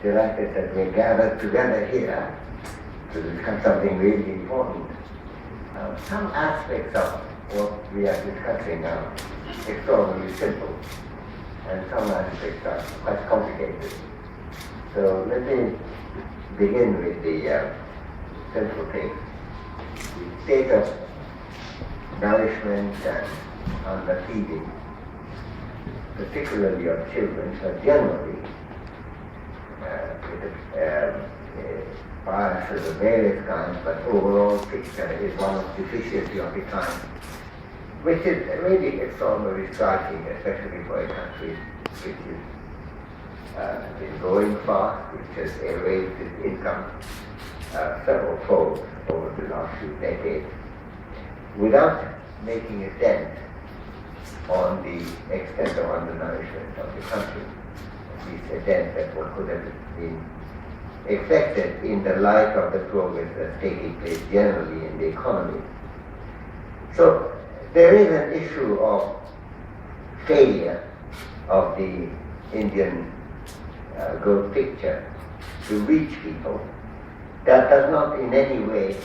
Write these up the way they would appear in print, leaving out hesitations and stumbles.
delighted that we're gathered together here to discuss something really important. Some aspects of what we are discussing are extraordinarily simple, and some aspects are quite complicated. So let me begin with the simple things. The state of nourishment and underfeeding, particularly of children, but generally biases of various kinds, but overall picture is one of deficiency of the kind, which is really extraordinarily striking, especially for a country which is been growing fast, which has raised its income several fold over the last few decades, without making a dent on the extent of undernourishment of the country, at least a dent that what could have been expected in the light of the progress that's taking place generally in the economy. So there is an issue of failure of the Indian growth picture to reach people. That does not in any way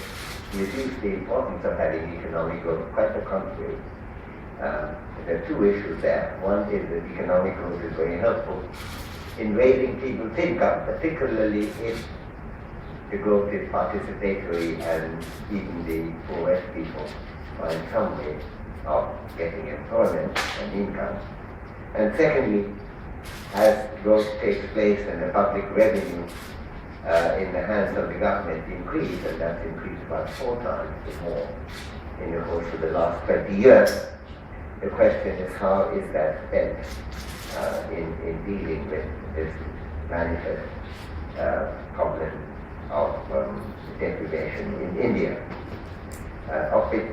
reduce the importance of having economic growth, quite the contrary. There are two issues there. One is that economic growth is very helpful in raising people's income, particularly if the growth is participatory and even the poorest people find some way of getting employment and income. And secondly, as growth takes place and the public revenue in the hands of the government increase, and that's increased about 4 times or more in the course of the last 20 years, the question is how is that spent in dealing with this manifest problem of deprivation in India. Of which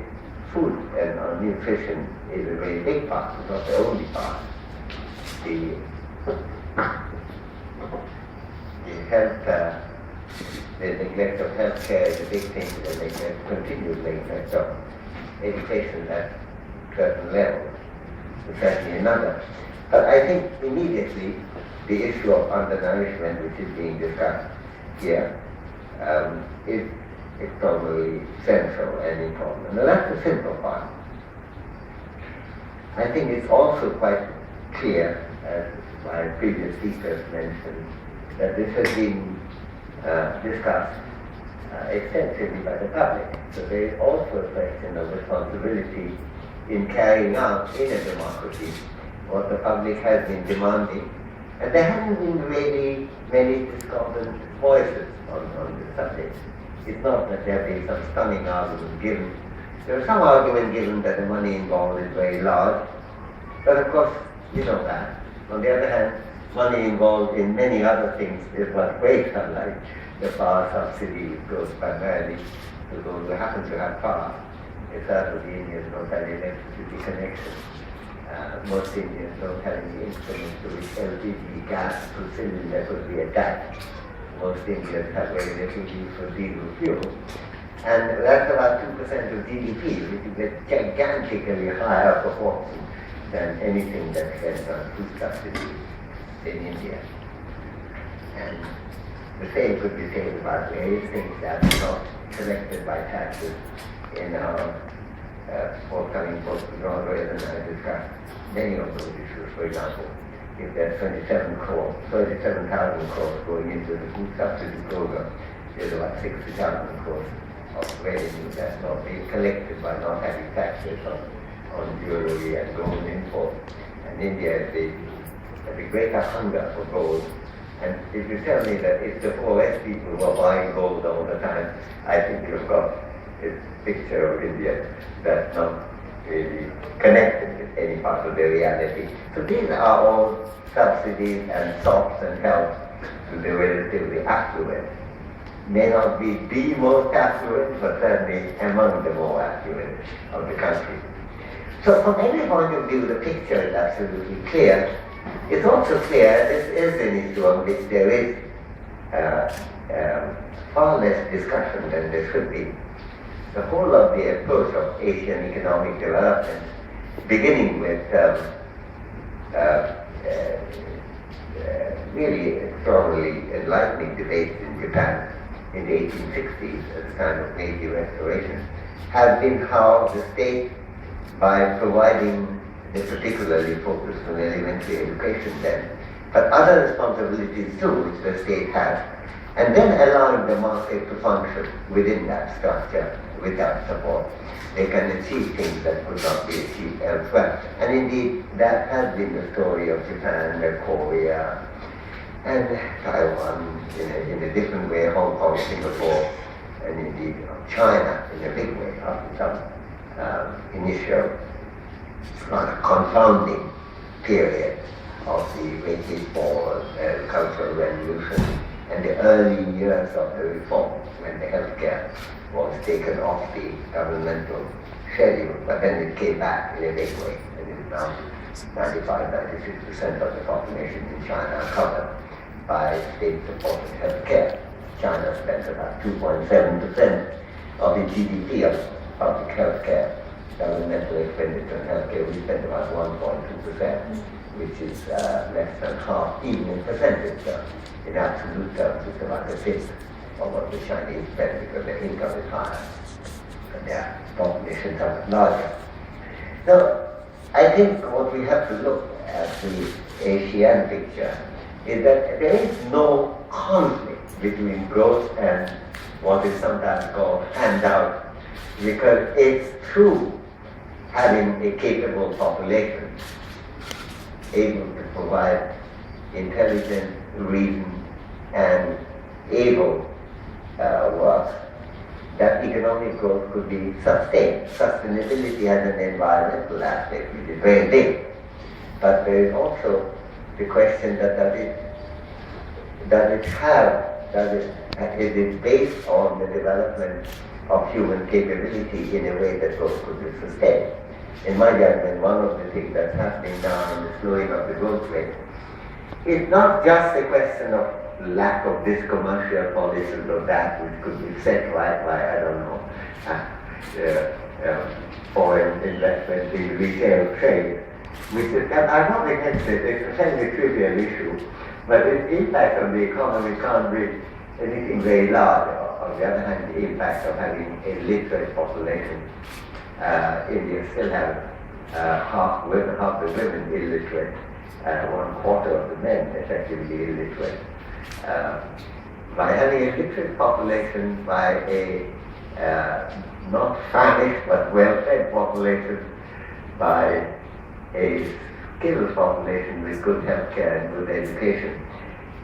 food and nutrition is a very big part, it's not the only part. The health, the neglect of health care is a big thing, the continued neglect of education at certain levels is certainly another. But I think immediately the issue of undernourishment, which is being discussed here, is extraordinarily central and important. Now that's the simple part. I think it's also quite clear, as my previous speakers mentioned, that this has been discussed extensively by the public. So there is also a question of responsibility in carrying out in a democracy what the public has been demanding. And there haven't been really many discordant voices on this subject. It's not that there have been some stunning argument given. There was some argument given that the money involved is very large, but of course, you know that. On the other hand, money involved in many other things is what weighs on, like the power subsidy goes primarily to those who happen to have power. A third of the Indians don't have electricity connection. Most Indians don't have any instruments to which LPG gas to cylinder could be attached. Most Indians have very little use for diesel fuel. And that's about 2% of GDP, which is a gigantically higher proportion than anything that's spent on food subsidies in India. And the same could be said about various things that are not collected by taxes in our forthcoming book, Redress, and I discussed many of those issues. For example, if there's 37,000 crores going into the food subsidy program, there's about 60,000 crores of revenue that's not being collected by not having taxes on jewelry and gold import. And India has a greater hunger for gold. And if you tell me that it's the poorest people who are buying gold all the time, I think you've got a picture of India that's not really connected with any part of the reality. So these are all subsidies and sops and help to the relatively affluent. May not be the most affluent, but certainly among the more affluent of the country. So from any point of view, the picture is absolutely clear. It's also clear this is an issue on which there is far less discussion than there should be. The whole of the approach of Asian economic development, beginning with really extraordinarily enlightening debates in Japan in the 1860s at the time of Meiji Restoration have been how the state, by providing the particularly focused on elementary education then, but other responsibilities too which the state has, and then allowing the market to function within that structure without support, they can achieve things that could not be achieved elsewhere. And indeed, that has been the story of Japan and Korea and Taiwan in a different way, Hong Kong, Singapore, and indeed China in a big way after some initial rather confounding period of the Meiji Fall and Cultural Revolution and the early years of the reform when the healthcare was taken off the governmental schedule, but then it came back in a big way, and it is now 95-96% of the population in China are covered by state-supported healthcare. China spends about 2.7% of its GDP on public healthcare. Governmental expenditure on healthcare, we spend about 1.2%, which is less than half, even in percentage terms. In absolute terms, it's about a fifth of what the Chinese spend because their income is higher and their populations are larger. So, I think what we have to look at the Asian picture is that there is no conflict between growth and what is sometimes called handout, because it's through having a capable population able to provide intelligent, reason, and able work, that economic growth could be sustained. Sustainability has an environmental aspect which is very big, but there is also the question that is it based on the development of human capability in a way that growth could be sustained. In my judgment, one of the things that's happening now in the slowing of the growth rate is not just a question of lack of this commercial policies or that which could be set right by, I don't know, foreign investment in retail trade, which is, I'm not against it, it's a fairly trivial issue, but its impact on the economy can't be anything very large. On the other hand, the impact of having a literate population, India still has half the women illiterate, 1/4 of the men effectively illiterate. By having a literate population, by a not famished but well-fed population, by a skilled population with good healthcare and good education,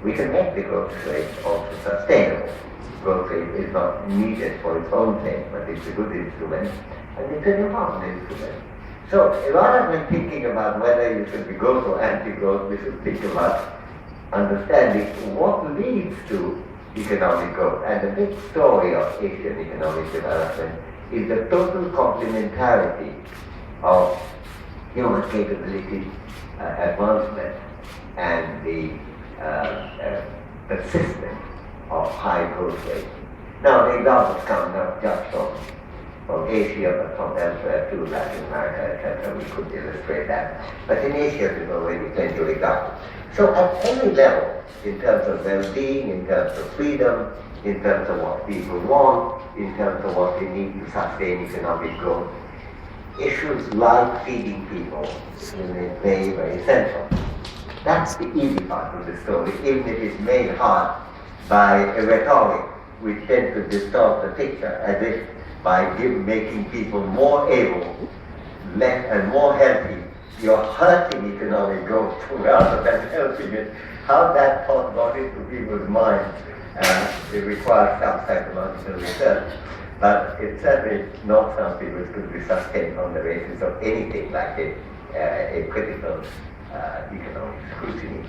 we can make the growth rate also sustainable. Growth rate is not needed for its own sake, but it's a good instrument, and it's an important instrument. So rather than thinking about whether you should be growth or anti-growth, we should think about understanding what leads to economic growth. And the big story of Asian economic development is the total complementarity of human capability advancement and the persistence of high growth rates. Now the examples come not just from Asia, but from elsewhere too, Latin America, etc. We could illustrate that. But in Asia, there's already plenty of examples. So at any level, in terms of well-being, in terms of freedom, in terms of what people want, in terms of what they need to sustain economic growth, issues like feeding people remain very, very central. That's the easy part of the story, even if it's made hard by a rhetoric which tends to distort the picture, as if by making people more able, less and more healthy, you're hurting economic growth rather than helping it. How that thought got into people's minds, it requires some psychological research, but it's certainly not something which could be sustained on the basis of anything like a critical economic scrutiny.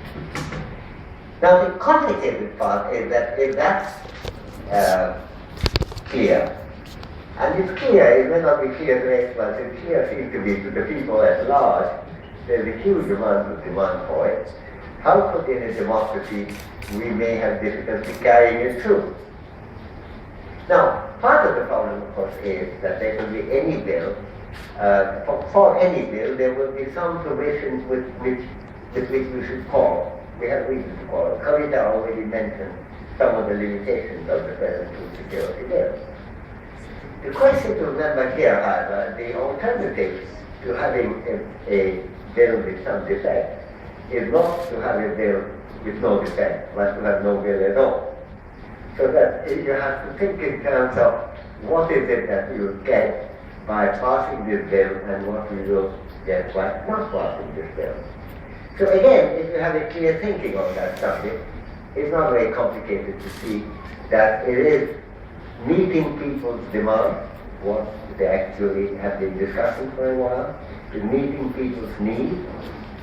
Now the complicated part is that if that's clear, and it's clear, it may not be clear to experts, it's clear seems to be to the people at large, there's a huge amount of demand for it. How could in a democracy we may have difficulty carrying it through? Now, part of the problem, of course, is that there can be any bill, for any bill, there will be some provisions with which we should call we have reason to quarrel. Kavita already mentioned some of the limitations of the present food security bill. The question to remember here, however, the alternative to having a bill with some defect is not to have a bill with no defect, but to have no bill at all. So that you have to think in terms of what is it that you get by passing this bill and what you will get by not passing this bill. So again, if you have a clear thinking on that subject, it's not very complicated to see that it is meeting people's demands, what they actually have been discussing for a while, to meeting people's need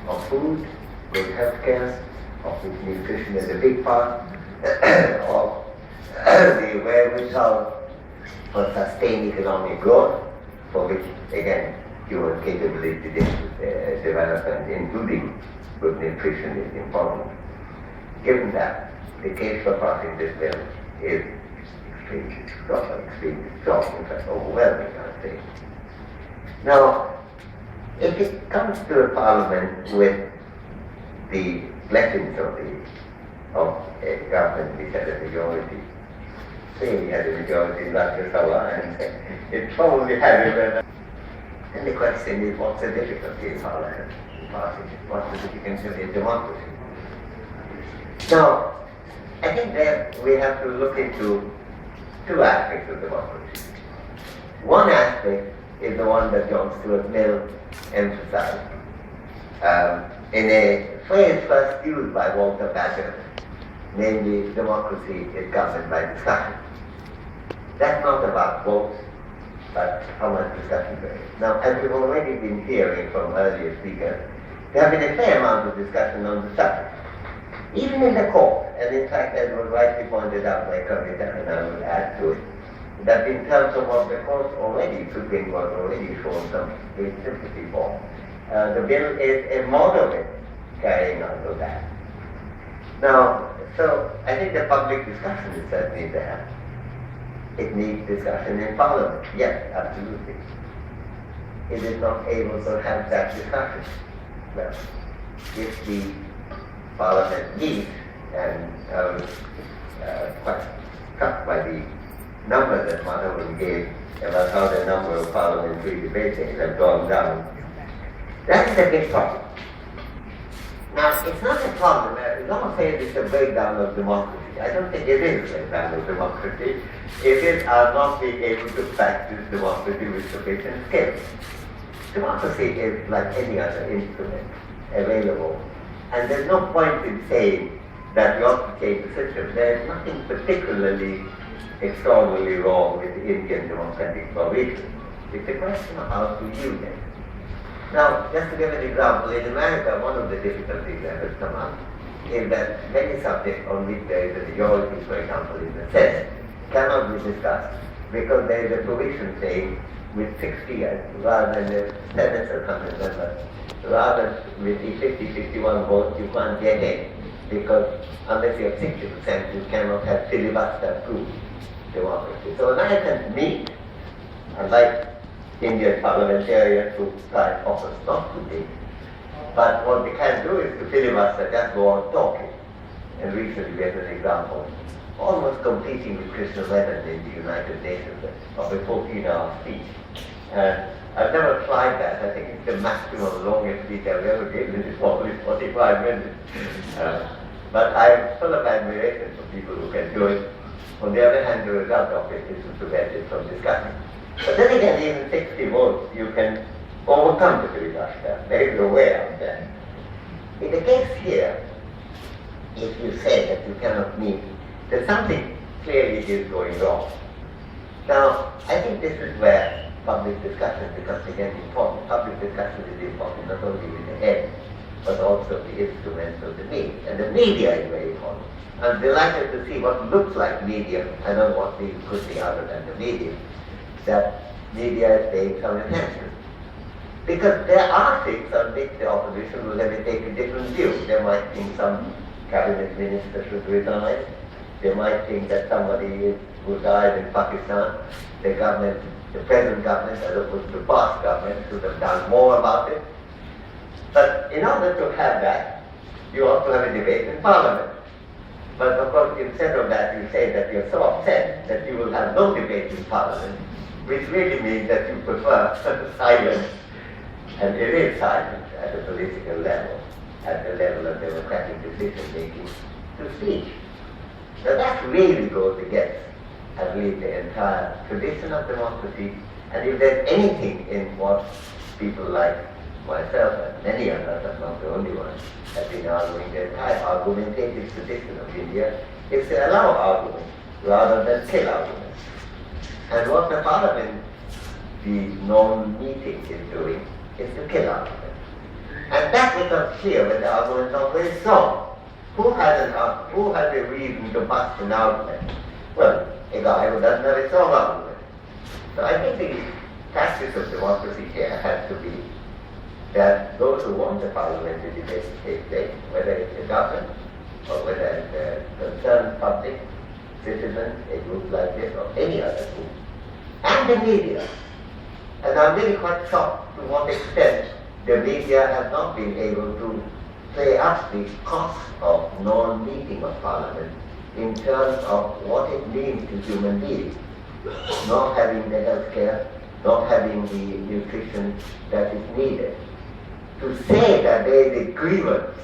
of food, good health care, of which nutrition is a big part, of the wherewithal for sustained economic growth, for which, again, human capability development, including good nutrition, is important. Given that, the case for passing this bill is extremely strong, in fact overwhelming, I would say. Now, if it comes to a parliament with the blessings of a government which had a majority, say we had a majority in Rajya Sabha, and it probably had it. And the question is, what's the difficulty in parliament in passing it? What's the difficulty in democracy? Now, I think that we have to look into two aspects of democracy. One aspect is the one that John Stuart Mill emphasized in a phrase first used by Walter Pater, namely, democracy is governed by discussion. That's not about votes, but how much discussion there is. Now, as we've already been hearing from earlier speakers, there have been a fair amount of discussion on the subject, even in the court. And in fact, as was rightly pointed out by Kavita, and I will add to it, that in terms of what the court already, Supreme Court already shown some great sympathy for, the bill is a moderate carrying out of that. Now, so I think the public discussion is certainly there. It needs discussion in Parliament. Yes, absolutely. Is it not able to have that discussion? Well, if the Parliament needs, and I was quite struck by the number that Madhavan gave about how the number of parliamentary debates have gone down. That is a big problem. Now, it's not a problem. It's not saying it's a breakdown of democracy. I don't think it is a breakdown of democracy. It is our not being able to practice democracy with sufficient skill. Democracy is like any other instrument available. And there's no point in saying that we ought to change the system. There's nothing particularly extraordinarily wrong with the Indian democratic formation. It's a question of how to use it. Now, just to give an example, in America, one of the difficulties that has come up is that many subjects on which there is a majority, for example, in the Senate, cannot be discussed because there is a provision saying with 60 rather than the Senate or something like that, rather with the 50-61 votes, you can't get in because unless you have 60%, you cannot have filibuster-proof democracy. So Americans meet, unlike Indian parliamentarians who try often not to meet, but what they can do is to filibuster, just go on talking. And recently we had an example, almost competing with Krishna Menon in the United Nations of a 14-hour speech. I've never tried that. I think it's the maximum longest speech I've ever given. It's probably 45 minutes. But I'm full of admiration for people who can do it. On the other hand, the result of it is to prevent it from discussing. But then again, even 60 votes, you can overcome the filibuster. There is a way out there. In the case here, if you say that you cannot meet, there's something clearly is going wrong. Now, I think this is where public discussion becomes again important. Public discussion is important not only with the head, but also the instruments of the media. And the media is very important. I'm delighted to see what looks like media. I don't know what these could be other than the media. That media is paying some attention. Because there are things on which the opposition will never take a different view. They might think some cabinet minister should resign. They might think that somebody who died in Pakistan, the government, the present government, as opposed to the past government, should have done more about it. But in order to have that, you ought to have a debate in Parliament. But of course, instead of that, you say that you're so upset that you will have no debate in Parliament, which really means that you prefer silence, and it is silence at the political level, at the level of democratic decision-making, to speech. Now that really goes against, I believe, the entire tradition of democracy, and if there's anything in what people like myself and many others, I'm not the only one, have been arguing, the entire argumentative tradition of India is to allow argument rather than kill argument. And what the Parliament, the non-meeting, is doing is to kill argument. And that becomes clear when the argument is not very strong. Who has a reason to bust an argument? Well, a guy who doesn't have a strong argument. So I think the practice of democracy here has to be that those who want the parliamentary debate to take place, whether it's the government or whether it's a concerned public, citizens, a group like this or any other group, and the media. And I'm really quite shocked to what extent the media has not been able to play up the cost of non-meeting of Parliament in terms of what it means to human beings, not having the health care, not having the nutrition that is needed. To say that there is a grievance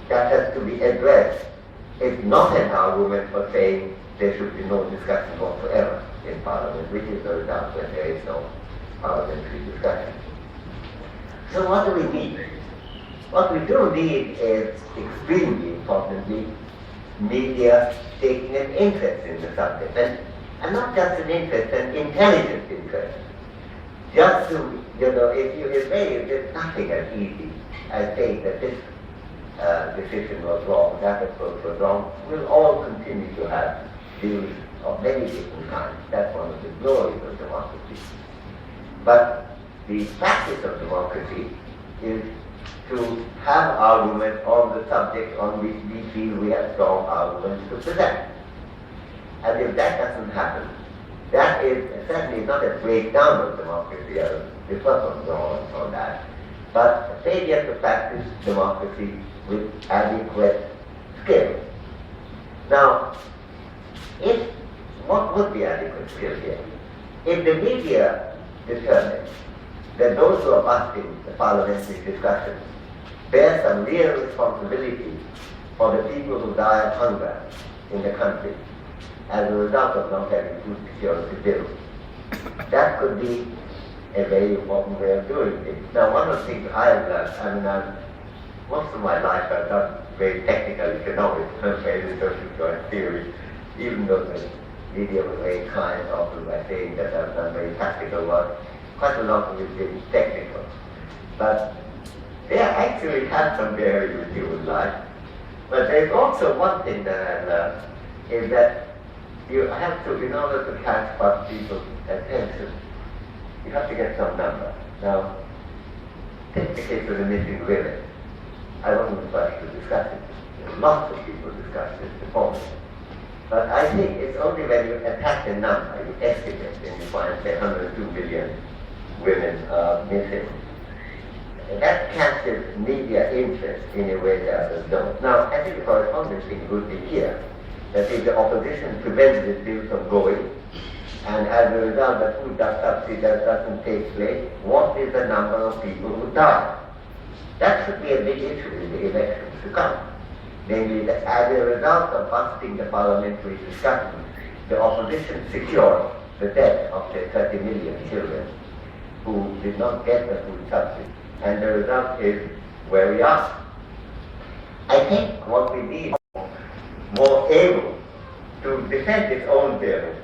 that has to be addressed is not an argument for saying there should be no discussion whatsoever in Parliament, which is the result when there is no parliamentary discussion. So what do we need? What we do need is, extremely importantly, media taking an interest in the subject, and not just an interest, an intelligent interest. Just to, there's nothing as easy as saying that this decision was wrong, that approach was wrong. We'll all continue to have views of many different kinds. That's one of the glories of democracy. But the practice of democracy is to have arguments on the subject on which we feel we have strong arguments to present. And if that doesn't happen, that is certainly not a breakdown of democracy. I'll differ from John on that, but a failure to practice democracy with adequate skill. Now, what would be adequate skill here? If the media determines that those who are busting the parliamentary discussion bear some real responsibility for the people who die of hunger in the country as a result of not having food security bills, that could be a very important way of doing it. Now, one of the things I've learned, most of my life I've done very technical economics, very social theory, even though the media was very kind often by saying that I've done very practical work. Quite a lot of it is technical. But they actually have some bearing with human life. But there's also one thing that I've learned, is that you have to, in order to catch people's attention, you have to get some number. Now, take the case of the missing women. I wasn't the first to discuss it. Lots of people discussed it before me. But I think it's only when you attack a number, you estimate, and you find, say, 102 million women are missing. And that catches media interest in a way that others don't. Now, I think the correspondence thing would be here, that if the opposition prevents this bill from going, and as a result the food subsidy doesn't take place, what is the number of people who die? That should be a big issue in the elections to come. Namely, that as a result of busting the parliamentary discussion, the opposition secured the death of the 30 million children who did not get the food subsidy. And the result is where we are. I think what we need is more able to defend its own bill